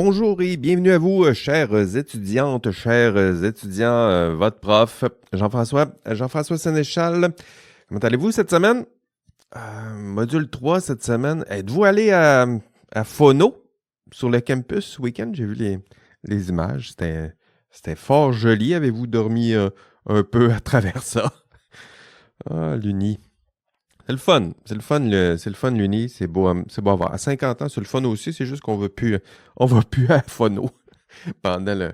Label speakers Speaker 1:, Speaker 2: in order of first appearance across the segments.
Speaker 1: Bonjour et bienvenue à vous, chères étudiantes, chers étudiants, votre prof, Jean-François Sénéchal. Comment allez-vous cette semaine? Module 3 cette semaine. Êtes-vous allé à Phono sur le campus ce week-end? J'ai vu les images. C'était fort joli. Avez-vous dormi un peu à travers ça? Ah, l'Uni. C'est le fun l'Uni, c'est beau à voir. À 50 ans, c'est le fun aussi, c'est juste qu'on on va plus à Phono pendant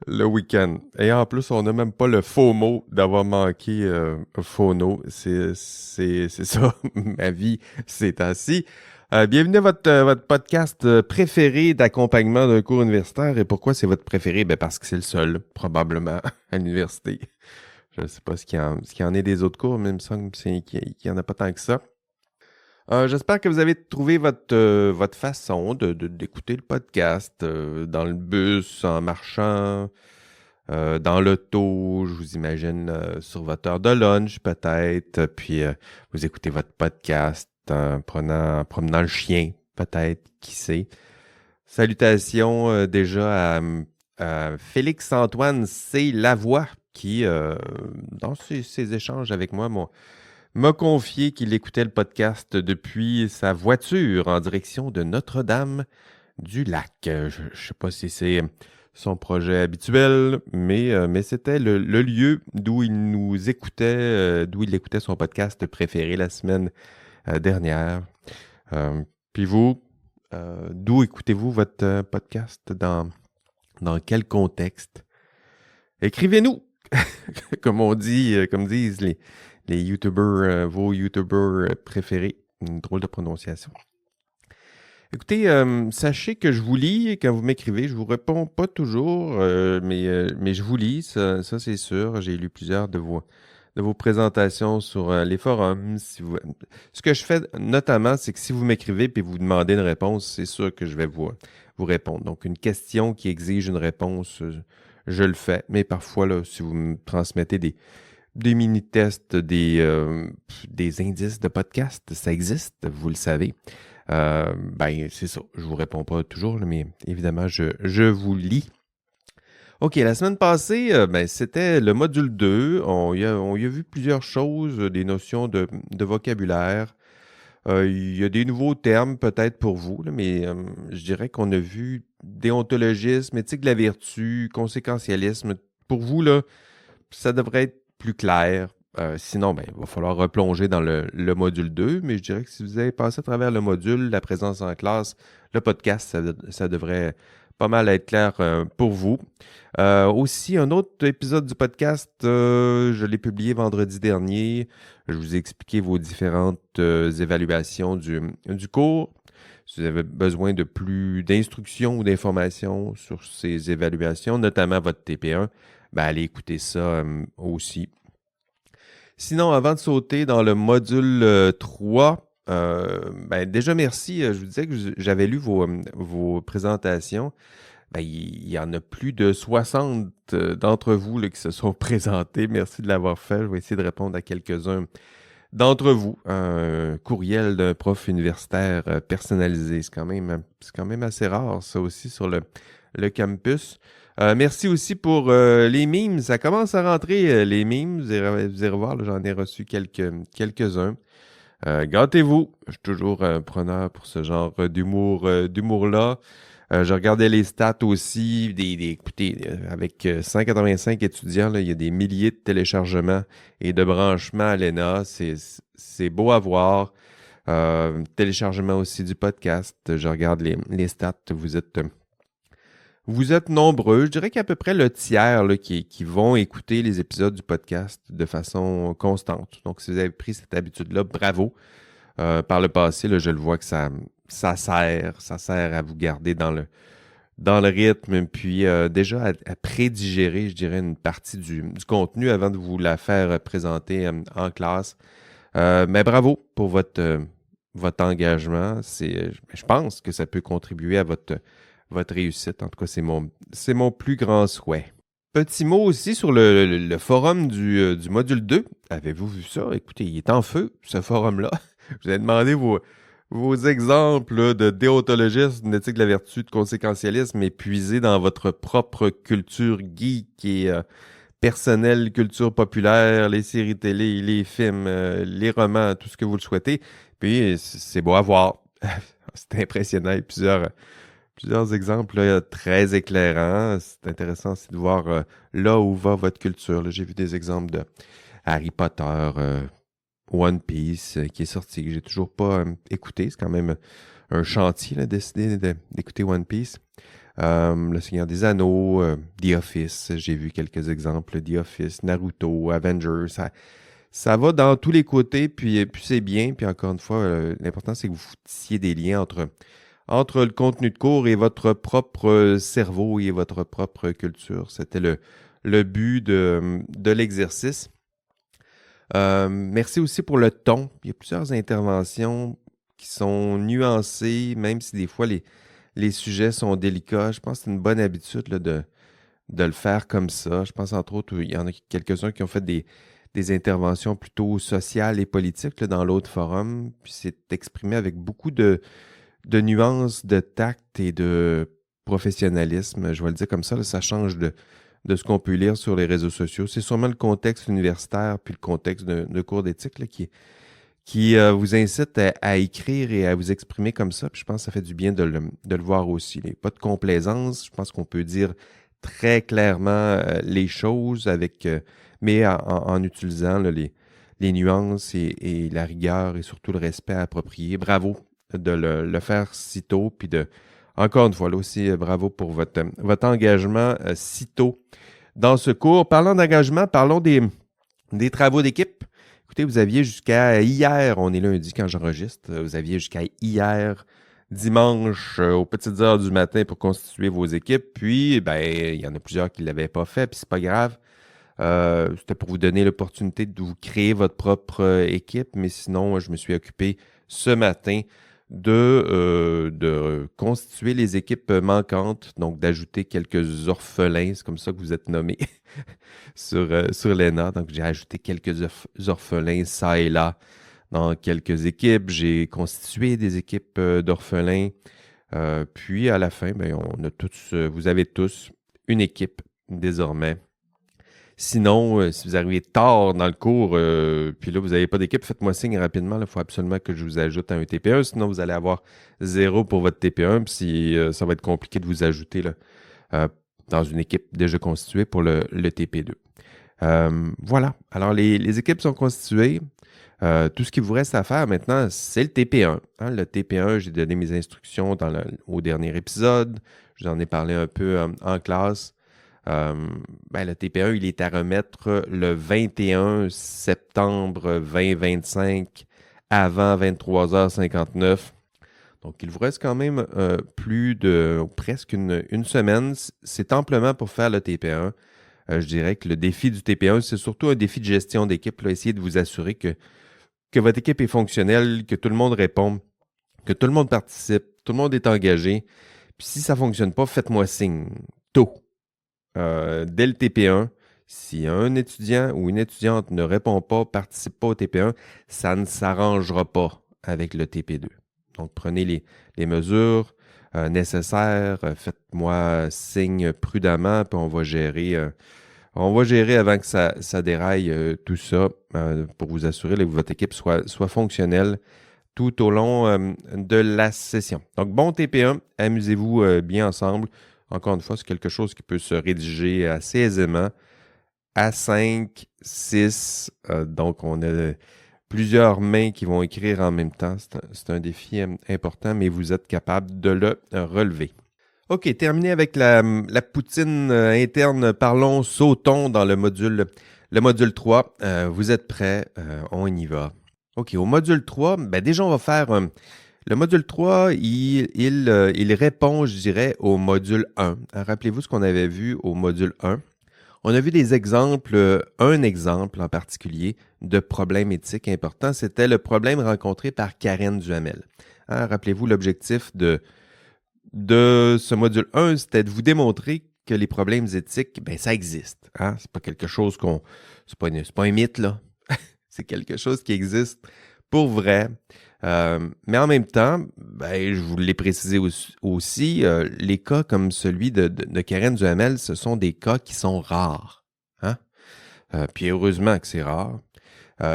Speaker 1: le week-end. Et en plus, on n'a même pas le faux mot d'avoir manqué Phono. C'est ça, ma vie, c'est ainsi. Bienvenue à votre podcast préféré d'accompagnement d'un cours universitaire. Et pourquoi c'est votre préféré? Ben parce que c'est le seul, probablement, à l'université. Je ne sais pas ce qu'il y en est des autres cours, mais il me semble qu'il n'y en a pas tant que ça. J'espère que vous avez trouvé votre façon d'écouter le podcast dans le bus, en marchant, dans l'auto, je vous imagine sur votre heure de lunch peut-être, puis vous écoutez votre podcast en promenant le chien, peut-être, qui sait. Salutations déjà à Félix-Antoine C. Lavoie, qui, dans ses échanges avec moi, m'a confié qu'il écoutait le podcast depuis sa voiture en direction de Notre-Dame-du-Lac. Je ne sais pas si c'est son projet habituel, mais c'était le lieu d'où il nous écoutait, d'où il écoutait son podcast préféré la semaine dernière. Puis vous, d'où écoutez-vous votre podcast? Dans quel contexte? Écrivez-nous! Comme disent les YouTubers, vos YouTubers préférés. Une drôle de prononciation. Écoutez, sachez que je vous lis quand vous m'écrivez. Je vous réponds pas toujours, mais je vous lis, ça c'est sûr. J'ai lu plusieurs de vos présentations sur les forums. Ce que je fais notamment, c'est que si vous m'écrivez et vous demandez une réponse, c'est sûr que je vais vous répondre. Donc, une question qui exige une réponse, je le fais. Mais parfois, là, si vous me transmettez des mini-tests, des indices de podcast, ça existe, vous le savez. C'est ça. Je vous réponds pas toujours, mais évidemment, je vous lis. OK, la semaine passée, c'était le module 2. On y a vu plusieurs choses, des notions de vocabulaire. Il y a des nouveaux termes peut-être pour vous, là, mais je dirais qu'on a vu déontologisme, éthique de la vertu, conséquentialisme. Pour vous, là, ça devrait être plus clair. Sinon, il va falloir replonger dans le module 2, mais je dirais que si vous avez passé à travers le module, la présence en classe, le podcast, ça devrait pas mal être clair pour vous. Aussi, un autre épisode du podcast, je l'ai publié vendredi dernier. Je vous ai expliqué vos différentes évaluations du cours. Si vous avez besoin de plus d'instructions ou d'informations sur ces évaluations, notamment votre TP1, allez écouter ça aussi. Sinon, avant de sauter dans le module 3, déjà merci. Je vous disais que j'avais lu vos présentations. Il y en a plus de 60 d'entre vous là, qui se sont présentés. Merci de l'avoir fait. Je vais essayer de répondre à quelques-uns d'entre vous. Un courriel d'un prof universitaire personnalisé. C'est quand même assez rare, ça aussi, sur le campus. Merci aussi pour les memes. Ça commence à rentrer, les memes. Vous irez voir, là, j'en ai reçu quelques-uns. Gâtez-vous. Je suis toujours preneur pour ce genre d'humour-là. Je regardais les stats aussi. Écoutez, avec 185 étudiants, là, il y a des milliers de téléchargements et de branchements à l'ENA. C'est beau à voir. Téléchargement aussi du podcast. Je regarde les stats. Vous êtes nombreux. Je dirais qu'à peu près le tiers là, qui vont écouter les épisodes du podcast de façon constante. Donc, si vous avez pris cette habitude-là, bravo. Par le passé, là, je le vois que ça sert à vous garder dans le rythme, puis déjà à prédigérer, je dirais, une partie du contenu avant de vous la faire présenter en classe. Mais bravo pour votre engagement. Je pense que ça peut contribuer à votre réussite. En tout cas, c'est mon plus grand souhait. Petit mot aussi sur le forum du module 2. Avez-vous vu ça? Écoutez, il est en feu, ce forum-là. Je vous ai demandé vos exemples là, de déontologisme, d'éthique de la vertu, de conséquentialisme est puisé dans votre propre culture geek et personnelle, culture populaire, les séries télé, les films, les romans, tout ce que vous le souhaitez. Puis c'est beau à voir. C'est impressionnant. Il y a plusieurs exemples là, très éclairants. C'est intéressant aussi de voir là où va votre culture. Là, j'ai vu des exemples de Harry Potter, One Piece qui est sorti, que j'ai toujours pas écouté. C'est quand même un chantier, là, décider d'écouter One Piece. Le Seigneur des Anneaux, The Office, j'ai vu quelques exemples. The Office, Naruto, Avengers, ça va dans tous les côtés, puis c'est bien. Puis encore une fois, l'important, c'est que vous tissiez des liens entre le contenu de cours et votre propre cerveau et votre propre culture. C'était le but de l'exercice. Merci aussi pour le ton. Il y a plusieurs interventions qui sont nuancées, même si des fois les sujets sont délicats. Je pense que c'est une bonne habitude là, de le faire comme ça. Je pense entre autres, il y en a quelques-uns qui ont fait des interventions plutôt sociales et politiques là, dans l'autre forum. Puis c'est exprimé avec beaucoup de nuances, de tact et de professionnalisme. Je vais le dire comme ça, là, ça change de ce qu'on peut lire sur les réseaux sociaux. C'est sûrement le contexte universitaire puis le contexte de cours d'éthique là, qui vous incite à écrire et à vous exprimer comme ça. Puis je pense que ça fait du bien de le voir aussi. Il n'y a pas de complaisance. Je pense qu'on peut dire très clairement les choses mais en utilisant là, les nuances et la rigueur et surtout le respect approprié. Bravo de le faire si tôt. Puis encore une fois, là aussi, bravo pour votre engagement si tôt dans ce cours. Parlant d'engagement, parlons des travaux d'équipe. Écoutez, vous aviez jusqu'à hier, on est lundi quand j'enregistre, vous aviez jusqu'à hier, dimanche, aux petites heures du matin pour constituer vos équipes. Puis, ben, il y en a plusieurs qui ne l'avaient pas fait, puis c'est pas grave. C'était pour vous donner l'opportunité de vous créer votre propre équipe, mais sinon, je me suis occupé ce matin de constituer les équipes manquantes, donc d'ajouter quelques orphelins, c'est comme ça que vous êtes nommés sur l'ENA. Donc, j'ai ajouté quelques orphelins ça et là dans quelques équipes. J'ai constitué des équipes d'orphelins. Puis, à la fin, ben, vous avez tous une équipe désormais. Sinon, si vous arrivez tard dans le cours, puis là, vous n'avez pas d'équipe, faites-moi signe rapidement. Il faut absolument que je vous ajoute à un TP1. Sinon, vous allez avoir 0 pour votre TP1. Puis ça va être compliqué de vous ajouter là, dans une équipe déjà constituée pour le TP2. Voilà. Alors, les équipes sont constituées. Tout ce qu'il vous reste à faire maintenant, c'est le TP1. Hein? Le TP1, j'ai donné mes instructions au dernier épisode. Je vous en ai parlé un peu en classe. Le TP1, il est à remettre le 21 septembre 2025 avant 23h59. Donc, il vous reste quand même plus de presque une semaine. C'est amplement pour faire le TP1. Je dirais que le défi du TP1, c'est surtout un défi de gestion d'équipe. Essayez de vous assurer que votre équipe est fonctionnelle, que tout le monde répond, que tout le monde participe, tout le monde est engagé. Puis si ça ne fonctionne pas, faites-moi signe tôt. Dès le TP1, si un étudiant ou une étudiante ne répond pas, participe pas au TP1, ça ne s'arrangera pas avec le TP2. Donc, prenez les mesures nécessaires, faites-moi signe prudemment, puis on va gérer avant que ça déraille tout ça pour vous assurer que votre équipe soit fonctionnelle tout au long de la session. Donc, bon TP1, amusez-vous bien ensemble. Encore une fois, c'est quelque chose qui peut se rédiger assez aisément à 5, 6. Donc, on a plusieurs mains qui vont écrire en même temps. C'est un défi important, mais vous êtes capable de le relever. OK, terminé avec la poutine interne. Sautons dans le module 3. Vous êtes prêts? On y va. OK, au module 3, déjà, on va faire... le module 3, il répond, je dirais, au module 1. Rappelez-vous ce qu'on avait vu au module 1. On a vu des exemples, un exemple en particulier de problème éthique important, c'était le problème rencontré par Karen Duhamel. Rappelez-vous, l'objectif de ce module 1, c'était de vous démontrer que les problèmes éthiques, ça existe. C'est pas quelque chose c'est pas un mythe, là. C'est quelque chose qui existe pour vrai. Mais en même temps, ben, je vous l'ai précisé aussi, les cas comme celui de Karen Duhamel, ce sont des cas qui sont rares. Hein? Puis heureusement que c'est rare.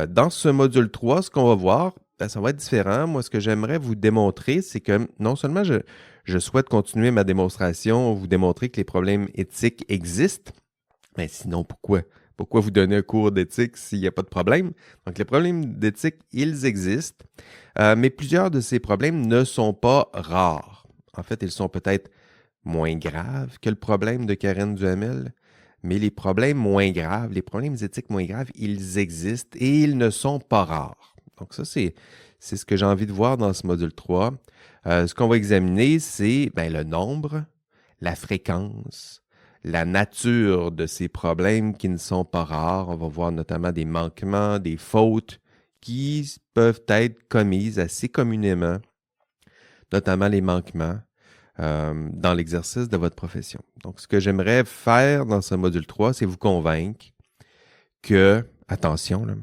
Speaker 1: Dans ce module 3, ce qu'on va voir, ben, ça va être différent. Moi, ce que j'aimerais vous démontrer, c'est que non seulement je souhaite continuer ma démonstration, vous démontrer que les problèmes éthiques existent, mais sinon, pourquoi? Pourquoi vous donner un cours d'éthique s'il n'y a pas de problème? Donc, les problèmes d'éthique, ils existent, mais plusieurs de ces problèmes ne sont pas rares. En fait, ils sont peut-être moins graves que le problème de Karen Duhamel, mais les problèmes moins graves, les problèmes éthiques moins graves, ils existent et ils ne sont pas rares. Donc ça, c'est ce que j'ai envie de voir dans ce module 3. Ce qu'on va examiner, c'est le nombre, la fréquence, la nature de ces problèmes qui ne sont pas rares. On va voir notamment des manquements, des fautes qui peuvent être commises assez communément, notamment les manquements dans l'exercice de votre profession. Donc, ce que j'aimerais faire dans ce module 3, c'est vous convaincre que, attention, là,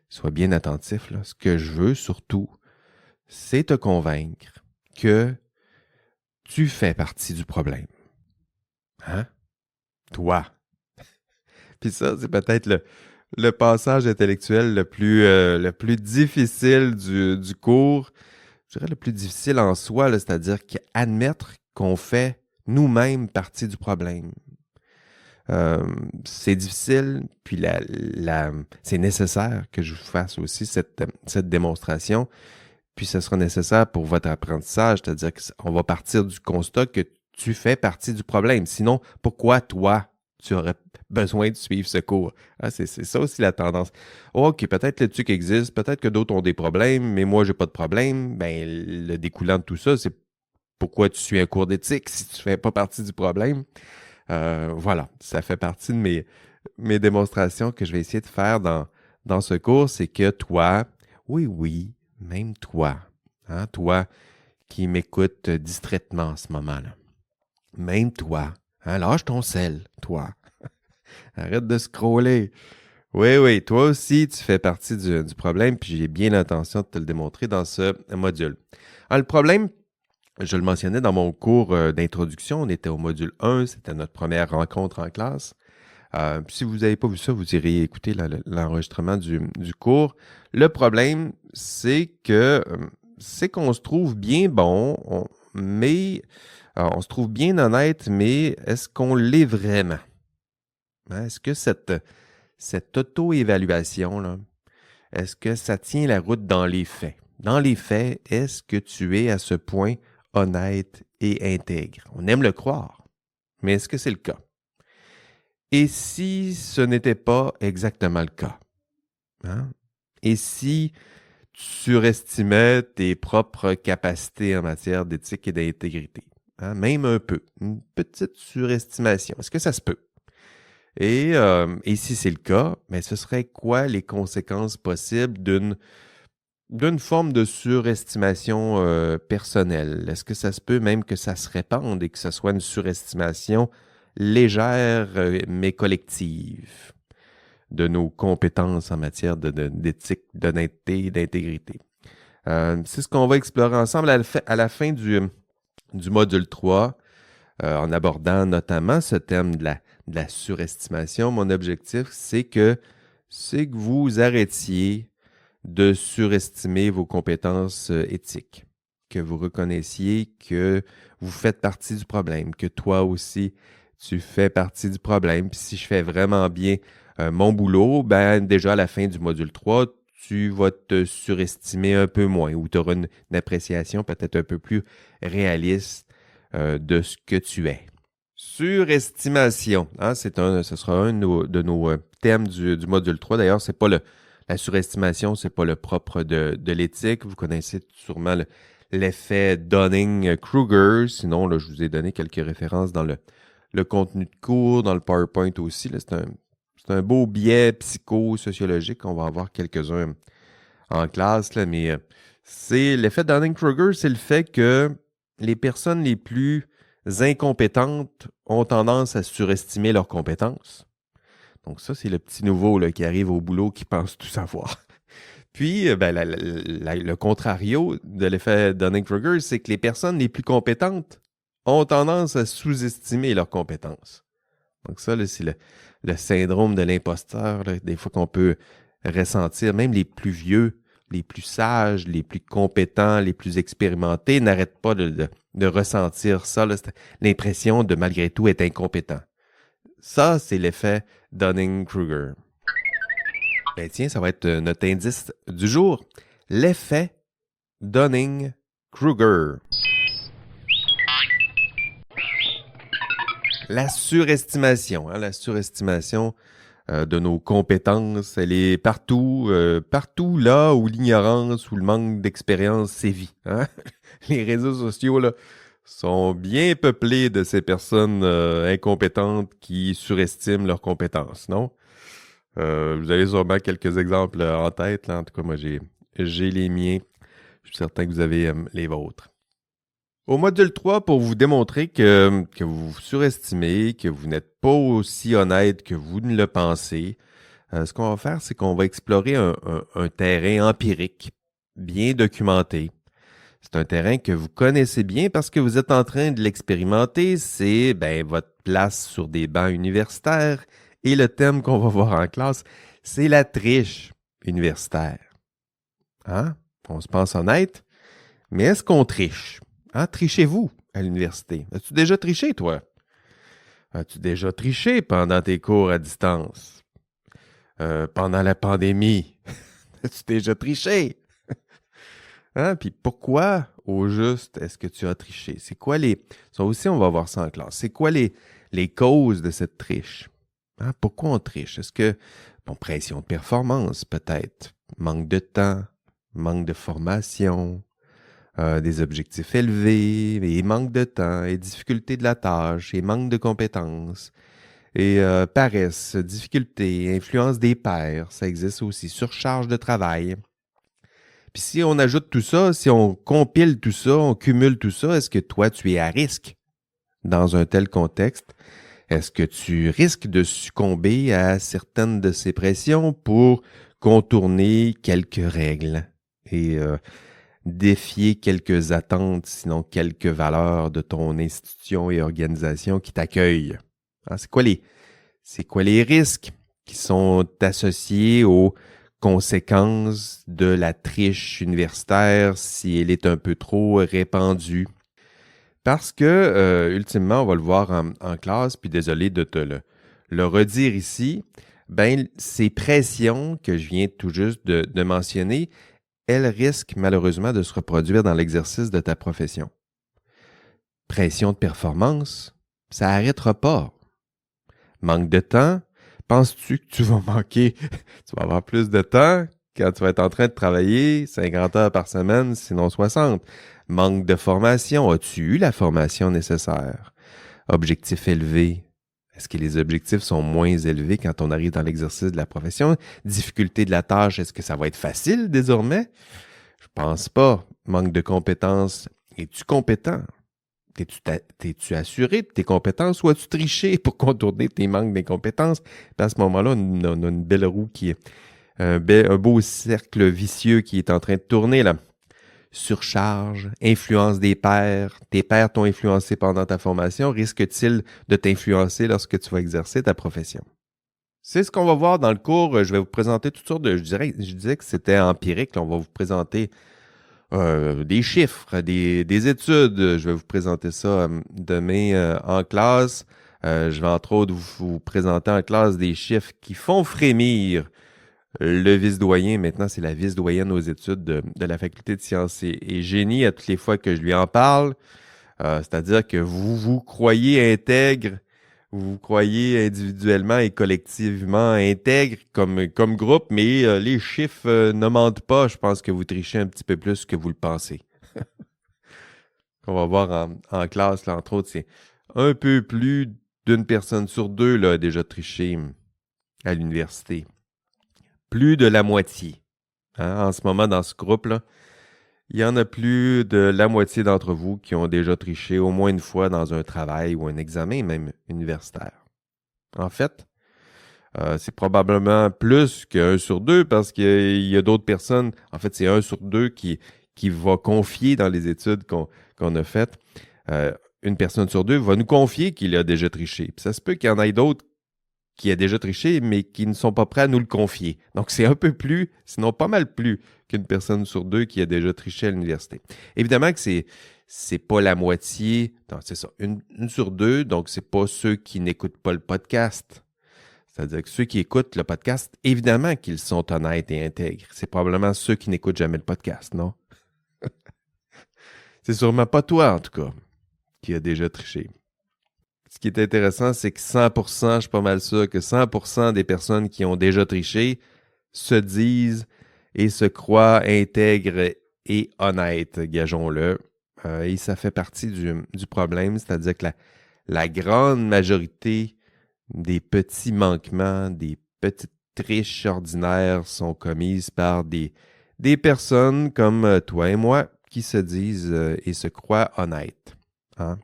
Speaker 1: sois bien attentif, là, ce que je veux surtout, c'est te convaincre que tu fais partie du problème. Hein? Toi. Puis ça, c'est peut-être le passage intellectuel le plus difficile du cours. Je dirais le plus difficile en soi, là, c'est-à-dire qu'admettre qu'on fait nous-mêmes partie du problème. C'est difficile, puis c'est nécessaire que je fasse aussi cette démonstration, puis ce sera nécessaire pour votre apprentissage, c'est-à-dire qu'on va partir du constat que tu fais partie du problème. Sinon, pourquoi toi, tu aurais besoin de suivre ce cours? Ah, c'est ça aussi la tendance. OK, peut-être l'éthique existe, peut-être que d'autres ont des problèmes, mais moi, j'ai pas de problème. Ben, le découlant de tout ça, c'est pourquoi tu suis un cours d'éthique si tu fais pas partie du problème. Voilà, ça fait partie de mes démonstrations que je vais essayer de faire dans ce cours, c'est que toi, oui, même toi, hein, toi qui m'écoutes distraitement en ce moment-là, même toi, hein, lâche ton sel, toi. Arrête de scroller. Oui, toi aussi, tu fais partie du problème, puis j'ai bien l'intention de te le démontrer dans ce module. Alors, le problème, je le mentionnais dans mon cours d'introduction, on était au module 1, c'était notre première rencontre en classe. Si vous n'avez pas vu ça, vous irez écouter l'enregistrement du cours. Le problème, c'est qu'on se trouve bien bon, mais on se trouve bien honnête, mais est-ce qu'on l'est vraiment? Hein? Est-ce que cette auto-évaluation, là, est-ce que ça tient la route dans les faits? Dans les faits, est-ce que tu es à ce point honnête et intègre? On aime le croire, mais est-ce que c'est le cas? Et si ce n'était pas exactement le cas? Hein? Et si tu surestimais tes propres capacités en matière d'éthique et d'intégrité? Hein? Même un peu, une petite surestimation. Est-ce que ça se peut? Et si c'est le cas, mais ce serait quoi les conséquences possibles d'une forme de surestimation personnelle? Est-ce que ça se peut même que ça se répande et que ce soit une surestimation légère mais collective de nos compétences en matière d'éthique, d'honnêteté, d'intégrité? C'est ce qu'on va explorer ensemble à la fin du module 3, en abordant notamment ce thème de la surestimation. Mon objectif, c'est que vous arrêtiez de surestimer vos compétences éthiques, que vous reconnaissiez que vous faites partie du problème, que toi aussi, tu fais partie du problème. Puis si je fais vraiment bien mon boulot, ben déjà à la fin du module 3, tu vas te surestimer un peu moins ou tu auras une appréciation peut-être un peu plus réaliste de ce que tu es. Surestimation, hein, ce sera un de nos thèmes du module 3. D'ailleurs, c'est pas la surestimation, c'est pas le propre de l'éthique. Vous connaissez sûrement l'effet Dunning-Kruger. Sinon, là, je vous ai donné quelques références dans le contenu de cours, dans le PowerPoint aussi. Là, c'est un beau biais psychosociologique. On va en voir quelques-uns en classe, là, mais c'est l'effet Dunning-Kruger, c'est le fait que les personnes les plus incompétentes ont tendance à surestimer leurs compétences. Donc ça, c'est le petit nouveau là, qui arrive au boulot qui pense tout savoir. Puis, le contrario de l'effet Dunning-Kruger, c'est que les personnes les plus compétentes ont tendance à sous-estimer leurs compétences. Donc ça, là, c'est le syndrome de l'imposteur, là, des fois qu'on peut ressentir. Même les plus vieux, les plus sages, les plus compétents, les plus expérimentés n'arrêtent pas de ressentir ça, là, l'impression de malgré tout être incompétent. Ça, c'est l'effet Dunning-Kruger. Ben tiens, ça va être notre indice du jour. L'effet Dunning-Kruger. La surestimation. La surestimation de nos compétences, elle est partout, partout là où l'ignorance ou le manque d'expérience sévit. Hein? Les réseaux sociaux là, sont bien peuplés de ces personnes incompétentes qui surestiment leurs compétences, non? Vous avez sûrement quelques exemples en tête. Là. En tout cas, moi, j'ai les miens. Je suis certain que vous avez les vôtres. Au module 3, pour vous démontrer que vous vous surestimez, que vous n'êtes pas aussi honnête que vous ne le pensez, ce qu'on va faire, c'est qu'on va explorer un terrain empirique, bien documenté. C'est un terrain que vous connaissez bien parce que vous êtes en train de l'expérimenter. C'est votre place sur des bancs universitaires. Et le thème qu'on va voir en classe, c'est la triche universitaire. Hein? On se pense honnête, mais est-ce qu'on triche? Hein? Trichez-vous à l'université. As-tu déjà triché, toi? As-tu déjà triché pendant tes cours à distance? Pendant la pandémie? As-tu déjà triché? Hein? Puis pourquoi, au juste, est-ce que tu as triché? C'est quoi ça aussi, on va voir ça en classe. C'est quoi les causes de cette triche? Hein? Pourquoi on triche? Est-ce que, pression de performance, peut-être, manque de temps, manque de formation, des objectifs élevés, et manque de temps, et difficulté de la tâche, et manque de compétences, et paresse, difficulté, influence des pairs, ça existe aussi, surcharge de travail. Puis si on ajoute tout ça, si on compile tout ça, on cumule tout ça, est-ce que toi, tu es à risque dans un tel contexte? Est-ce que tu risques de succomber à certaines de ces pressions pour contourner quelques règles et défier quelques attentes, sinon quelques valeurs de ton institution et organisation qui t'accueillent? Hein, c'est quoi les risques qui sont associés aux conséquences de la triche universitaire si elle est un peu trop répandue? Parce que, ultimement, on va le voir en classe, puis désolé de te le redire ici, ces pressions que je viens tout juste de mentionner, elles risquent malheureusement de se reproduire dans l'exercice de ta profession. Pression de performance, ça n'arrêtera pas. Manque de temps, penses-tu que tu vas manquer, tu vas avoir plus de temps quand tu vas être en train de travailler 50 heures par semaine, sinon 60? Manque de formation. As-tu eu la formation nécessaire? Objectifs élevés. Est-ce que les objectifs sont moins élevés quand on arrive dans l'exercice de la profession? Difficulté de la tâche, est-ce que ça va être facile désormais? Je pense pas. Manque de compétences. Es-tu compétent? T'es-tu assuré de tes compétences ou as-tu triché pour contourner tes manques d'incompétences? À ce moment-là, on a une belle roue qui est un beau cercle vicieux qui est en train de tourner là. Surcharge, influence des pairs. Tes pairs t'ont influencé pendant ta formation. Risque-t-il de t'influencer lorsque tu vas exercer ta profession? C'est ce qu'on va voir dans le cours. Je vais vous présenter toutes sortes de... Je disais que c'était empirique. Là, on va vous présenter des chiffres, des études. Je vais vous présenter ça demain en classe. Je vais entre autres vous présenter en classe des chiffres qui font frémir le vice-doyen. Maintenant, c'est la vice-doyenne aux études de la faculté de sciences et génie à toutes les fois que je lui en parle. C'est-à-dire que vous croyez intègre, vous croyez individuellement et collectivement intègre comme groupe, mais les chiffres ne mentent pas. Je pense que vous trichez un petit peu plus que vous le pensez. On va voir en classe, là, entre autres, c'est un peu plus d'une personne sur deux là, a déjà triché à l'université. Plus de la moitié. Hein, en ce moment, dans ce groupe-là, il y en a plus de la moitié d'entre vous qui ont déjà triché au moins une fois dans un travail ou un examen, même universitaire. En fait, C'est probablement plus que 1 sur 2 parce qu'il y a d'autres personnes, en fait, c'est 1 sur 2 qui va confier dans les études qu'on a faites. Une personne sur 2 va nous confier qu'il a déjà triché. Puis ça se peut qu'il y en ait d'autres qui a déjà triché, mais qui ne sont pas prêts à nous le confier. Donc, c'est un peu plus, sinon pas mal plus qu'une personne sur 2 qui a déjà triché à l'université. Évidemment que c'est pas la moitié, non, c'est ça, une sur 2, donc c'est pas ceux qui n'écoutent pas le podcast. C'est-à-dire que ceux qui écoutent le podcast, évidemment qu'ils sont honnêtes et intègres. C'est probablement ceux qui n'écoutent jamais le podcast, non? C'est sûrement pas toi, en tout cas, qui a déjà triché. Ce qui est intéressant, c'est que 100%, je suis pas mal sûr que 100% des personnes qui ont déjà triché se disent et se croient intègres et honnêtes, gageons-le. Et ça fait partie du problème, c'est-à-dire que la grande majorité des petits manquements, des petites triches ordinaires sont commises par des personnes comme toi et moi qui se disent et se croient honnêtes. Hein?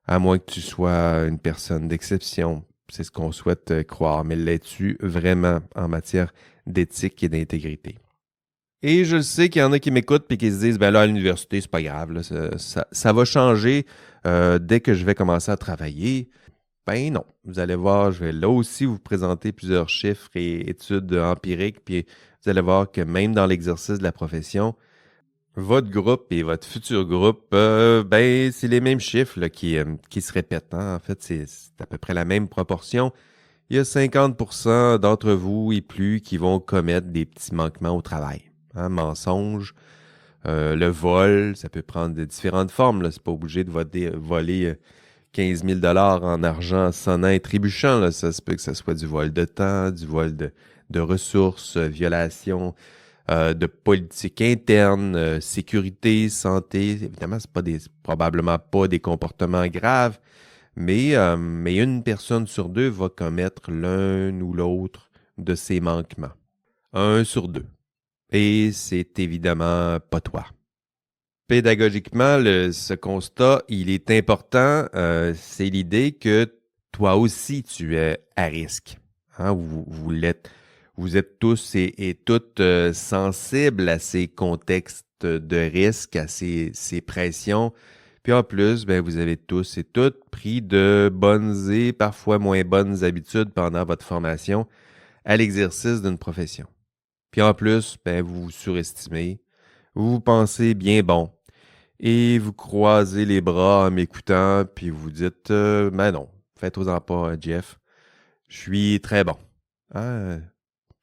Speaker 1: À moins que tu sois une personne d'exception. C'est ce qu'on souhaite croire. Mais l'es-tu vraiment en matière d'éthique et d'intégrité? Et je sais qu'il y en a qui m'écoutent et qui se disent, ben là, à l'université, c'est pas grave, là, ça va changer dès que je vais commencer à travailler. Ben non. Vous allez voir, je vais là aussi vous présenter plusieurs chiffres et études empiriques, puis vous allez voir que même dans l'exercice de la profession, votre groupe et votre futur groupe, ben c'est les mêmes chiffres là, qui se répètent. Hein? En fait, c'est à peu près la même proportion. Il y a 50% d'entre vous et plus qui vont commettre des petits manquements au travail. Hein? Mensonges, le vol, ça peut prendre de différentes formes. Là. C'est pas obligé de voler 15 000 $ en argent sonnant et trébuchant. Là. Ça se peut que ce soit du vol de temps, du vol de ressources, violation de politique interne, sécurité, santé. Évidemment, c'est probablement pas des comportements graves, mais une personne sur 2 va commettre l'un ou l'autre de ces manquements. 1 sur 2. Et c'est évidemment pas toi. Pédagogiquement, ce constat, il est important. C'est l'idée que toi aussi, tu es à risque. Hein? Vous êtes tous et toutes sensibles à ces contextes de risque, à ces pressions. Puis en plus, ben, vous avez tous et toutes pris de bonnes et parfois moins bonnes habitudes pendant votre formation à l'exercice d'une profession. Puis en plus, ben, vous vous surestimez, vous pensez bien bon et vous croisez les bras en m'écoutant, puis vous dites ben non, faites-en pas, Jeff. Je suis très bon. Hein?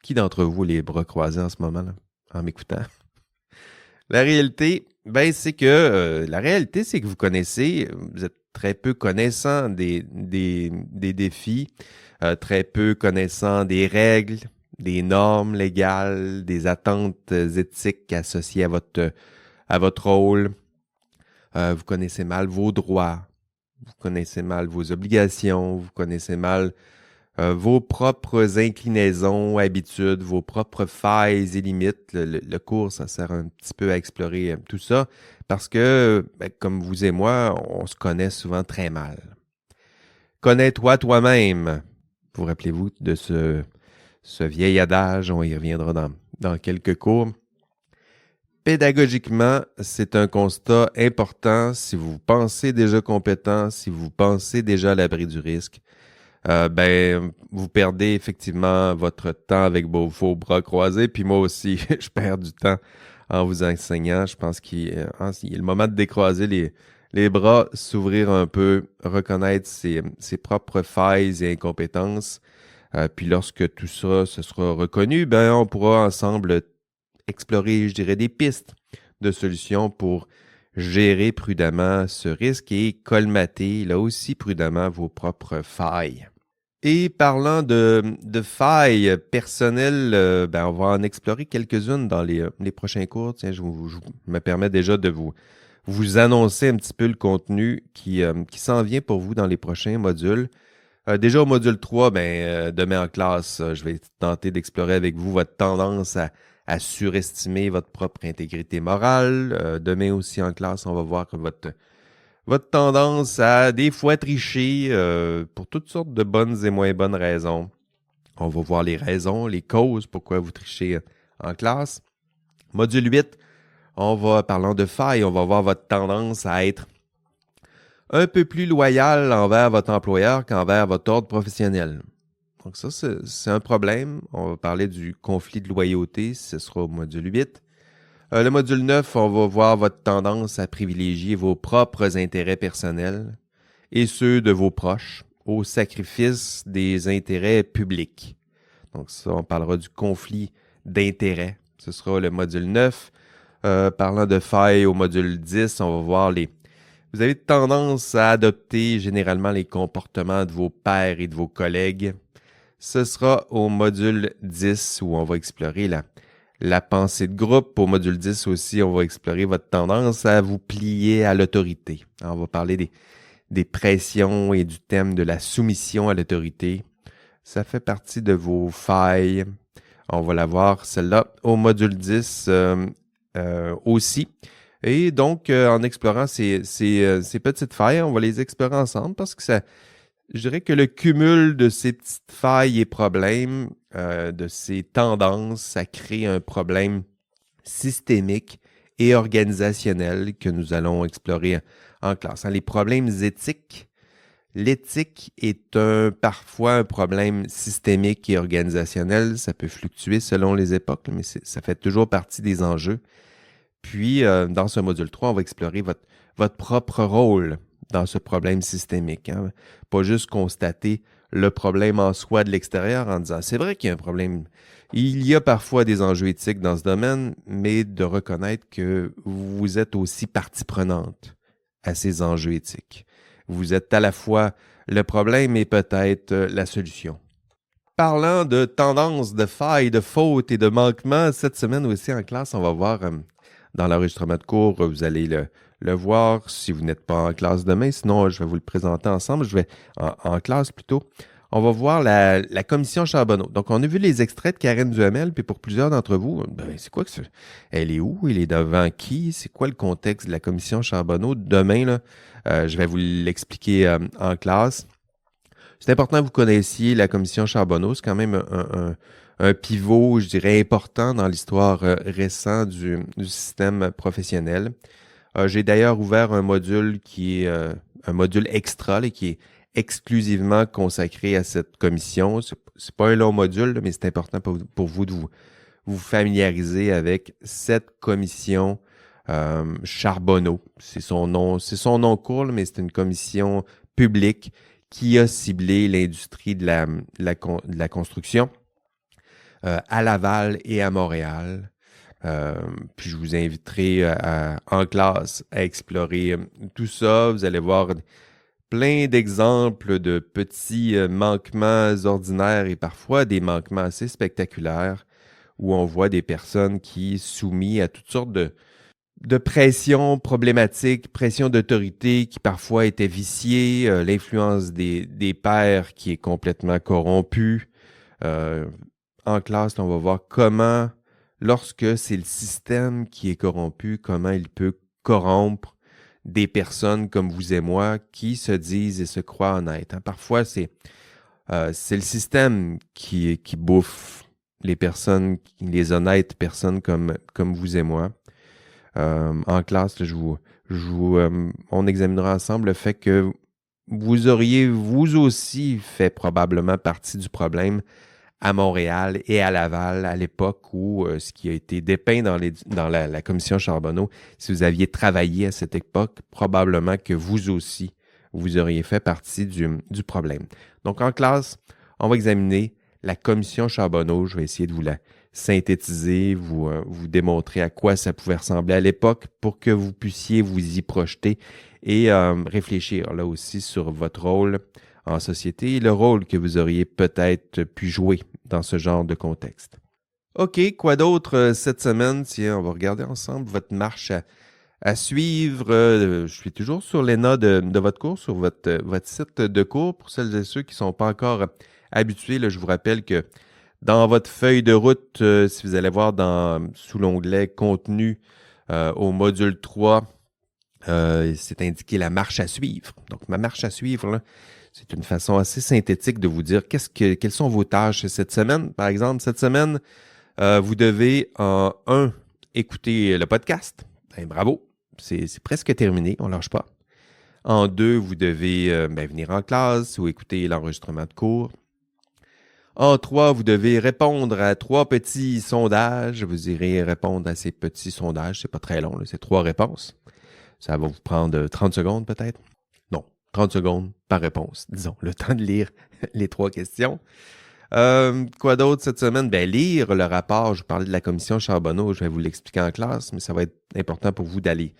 Speaker 1: Qui d'entre vous les bras croisés en ce moment, là, en m'écoutant? La réalité, ben, c'est que vous connaissez, vous êtes très peu connaissant des défis, très peu connaissant des règles, des normes légales, des attentes éthiques associées à votre rôle. Vous connaissez mal vos droits, vous connaissez mal vos obligations, vous connaissez mal vos propres inclinaisons, habitudes, vos propres failles et limites. Le cours, ça sert un petit peu à explorer tout ça parce que, ben, comme vous et moi, on se connaît souvent très mal. Connais-toi toi-même. Vous rappelez-vous de ce vieil adage, on y reviendra dans quelques cours. Pédagogiquement, c'est un constat important si vous pensez déjà compétent, si vous pensez déjà à l'abri du risque. Ben, vous perdez effectivement votre temps avec vos bras croisés, puis moi aussi, je perds du temps en vous enseignant. Je pense qu'il est le moment de décroiser les bras, s'ouvrir un peu, reconnaître ses propres failles et incompétences. Puis lorsque tout ça se sera reconnu, ben, on pourra ensemble explorer, je dirais, des pistes de solutions pour gérer prudemment ce risque et colmater, là aussi prudemment, vos propres failles. Et parlant de failles personnelles, ben on va en explorer quelques-unes dans les prochains cours. Tiens, je me permets déjà de vous annoncer un petit peu le contenu qui s'en vient pour vous dans les prochains modules. Déjà au module 3, ben, demain en classe, je vais tenter d'explorer avec vous votre tendance à surestimer votre propre intégrité morale. Demain aussi en classe, on va voir que votre tendance à des fois tricher pour toutes sortes de bonnes et moins bonnes raisons. On va voir les raisons, les causes, pourquoi vous trichez en classe. Module 8, parlant de failles, on va voir votre tendance à être un peu plus loyal envers votre employeur qu'envers votre ordre professionnel. Donc ça, c'est un problème. On va parler du conflit de loyauté, ce sera au module 8. Le module 9, on va voir votre tendance à privilégier vos propres intérêts personnels et ceux de vos proches au sacrifice des intérêts publics. Donc ça, on parlera du conflit d'intérêts. Ce sera le module 9. Parlant de failles au module 10, on va voir Vous avez tendance à adopter généralement les comportements de vos pairs et de vos collègues. Ce sera au module 10 où on va explorer la pensée de groupe. Au module 10 aussi, on va explorer votre tendance à vous plier à l'autorité. On va parler des pressions et du thème de la soumission à l'autorité. Ça fait partie de vos failles. On va la voir, celle-là, au module 10 aussi. Et donc, en explorant ces petites failles, on va les explorer ensemble parce que je dirais que le cumul de ces petites failles et problèmes, de ces tendances, ça crée un problème systémique et organisationnel que nous allons explorer en classe. Les problèmes éthiques, l'éthique est parfois un problème systémique et organisationnel. Ça peut fluctuer selon les époques, mais ça fait toujours partie des enjeux. Puis, dans ce module 3, on va explorer votre propre rôle dans ce problème systémique. Hein? Pas juste constater le problème en soi de l'extérieur en disant « c'est vrai qu'il y a un problème ». Il y a parfois des enjeux éthiques dans ce domaine, mais de reconnaître que vous êtes aussi partie prenante à ces enjeux éthiques. Vous êtes à la fois le problème et peut-être la solution. Parlant de tendances, de failles, de fautes et de manquements, cette semaine aussi en classe, on va voir dans l'enregistrement de cours, vous allez le voir si vous n'êtes pas en classe demain. Sinon, je vais vous le présenter ensemble. Je vais en classe plutôt. On va voir la commission Charbonneau. Donc, on a vu les extraits de Karen Duhamel, puis pour plusieurs d'entre vous, c'est quoi que ça? Elle est où? Elle est devant qui? C'est quoi le contexte de la commission Charbonneau? Demain, là, je vais vous l'expliquer en classe. C'est important que vous connaissiez la commission Charbonneau. C'est quand même un pivot, je dirais, important dans l'histoire récente du système professionnel. J'ai d'ailleurs ouvert un module qui est un module extra là, qui est exclusivement consacré à cette commission. C'est pas un long module, là, mais c'est important pour vous de vous familiariser avec cette commission Charbonneau. C'est son nom court, là, mais c'est une commission publique qui a ciblé l'industrie de la construction à Laval et à Montréal. Puis je vous inviterai en classe à explorer tout ça. Vous allez voir plein d'exemples de petits manquements ordinaires et parfois des manquements assez spectaculaires où on voit des personnes qui soumises à toutes sortes de pressions problématiques, pressions d'autorité qui parfois étaient viciées, l'influence des pairs qui est complètement corrompue. En classe, là, on va voir comment, lorsque c'est le système qui est corrompu, comment il peut corrompre des personnes comme vous et moi qui se disent et se croient honnêtes. Hein. Parfois, c'est le système qui bouffe les personnes, les honnêtes personnes comme vous et moi. En classe, là, on examinera ensemble le fait que vous auriez vous aussi fait probablement partie du problème à Montréal et à Laval à l'époque où ce qui a été dépeint dans la commission Charbonneau, si vous aviez travaillé à cette époque, probablement que vous aussi, vous auriez fait partie du problème. Donc en classe, on va examiner la commission Charbonneau. Je vais essayer de vous la synthétiser, vous démontrer à quoi ça pouvait ressembler à l'époque pour que vous puissiez vous y projeter et réfléchir là aussi sur votre rôle en société et le rôle que vous auriez peut-être pu jouer dans ce genre de contexte. OK, quoi d'autre cette semaine? Tiens, on va regarder ensemble votre marche à suivre. Je suis toujours sur l'ENA de votre cours, sur votre site de cours. Pour celles et ceux qui ne sont pas encore habitués, là, je vous rappelle que dans votre feuille de route, si vous allez voir sous l'onglet « Contenu » au module 3, c'est indiqué la marche à suivre. Donc, ma marche à suivre, là, C'est une façon assez synthétique de vous dire quelles sont vos tâches cette semaine. Par exemple, cette semaine, vous devez écouter le podcast. Ben, bravo, c'est presque terminé, on ne lâche pas. En 2, vous devez venir en classe ou écouter l'enregistrement de cours. En 3, vous devez répondre à 3 petits sondages. Vous irez répondre à ces petits sondages. C'est pas très long, là, c'est 3 réponses. Ça va vous prendre 30 secondes peut-être. Non, 30 secondes par réponse, disons, le temps de lire les 3 questions. Quoi d'autre cette semaine? Ben, lire le rapport. Je vous parlais de la commission Charbonneau, je vais vous l'expliquer en classe, mais ça va être important pour vous d'aller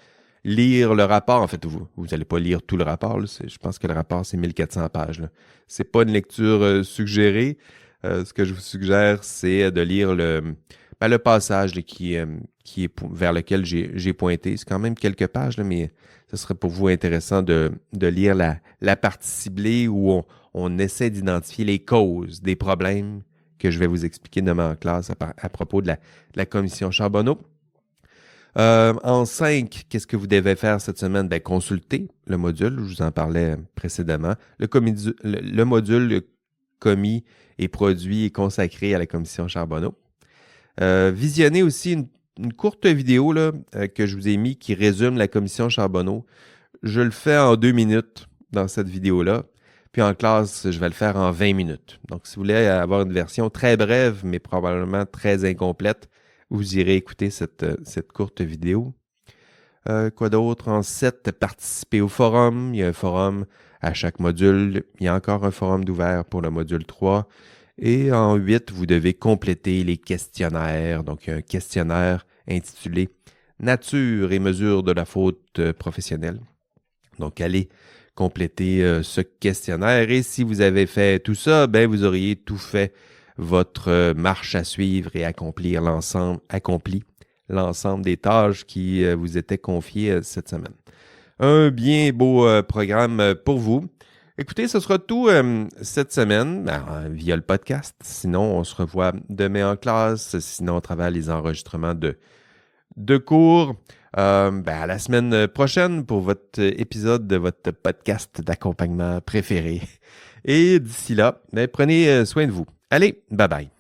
Speaker 1: lire le rapport. En fait, vous n'allez pas lire tout le rapport. Là. Je pense que le rapport, c'est 1400 pages. Ce n'est pas une lecture suggérée. Ce que je vous suggère, c'est de lire le passage là, qui est vers lequel j'ai pointé. C'est quand même quelques pages, là, mais ce serait pour vous intéressant de lire la partie ciblée où on essaie d'identifier les causes des problèmes que je vais vous expliquer demain en classe à propos de la commission Charbonneau. En 5, qu'est-ce que vous devez faire cette semaine? Ben, consulter le module, je vous en parlais précédemment. Le module commis et produit et consacré à la commission Charbonneau. Visionnez aussi une courte vidéo là, que je vous ai mis qui résume la commission Charbonneau. Je le fais en 2 minutes dans cette vidéo-là. Puis en classe, je vais le faire en 20 minutes. Donc, si vous voulez avoir une version très brève, mais probablement très incomplète, vous irez écouter cette courte vidéo. Quoi d'autre? En 7, participer au forum. Il y a un forum à chaque module. Il y a encore un forum d'ouvert pour le module 3. Et en 8, vous devez compléter les questionnaires. Donc, il y a un questionnaire intitulé « Nature et mesure de la faute professionnelle ». Donc, allez compléter ce questionnaire. Et si vous avez fait tout ça, ben vous auriez tout fait votre marche à suivre et accompli l'ensemble des tâches qui vous étaient confiées cette semaine. Un bien beau programme pour vous. Écoutez, ce sera tout cette semaine via le podcast. Sinon, on se revoit demain en classe. Sinon, on travaille les enregistrements de cours. À la semaine prochaine pour votre épisode de votre podcast d'accompagnement préféré. Et d'ici là, prenez soin de vous. Allez, bye bye.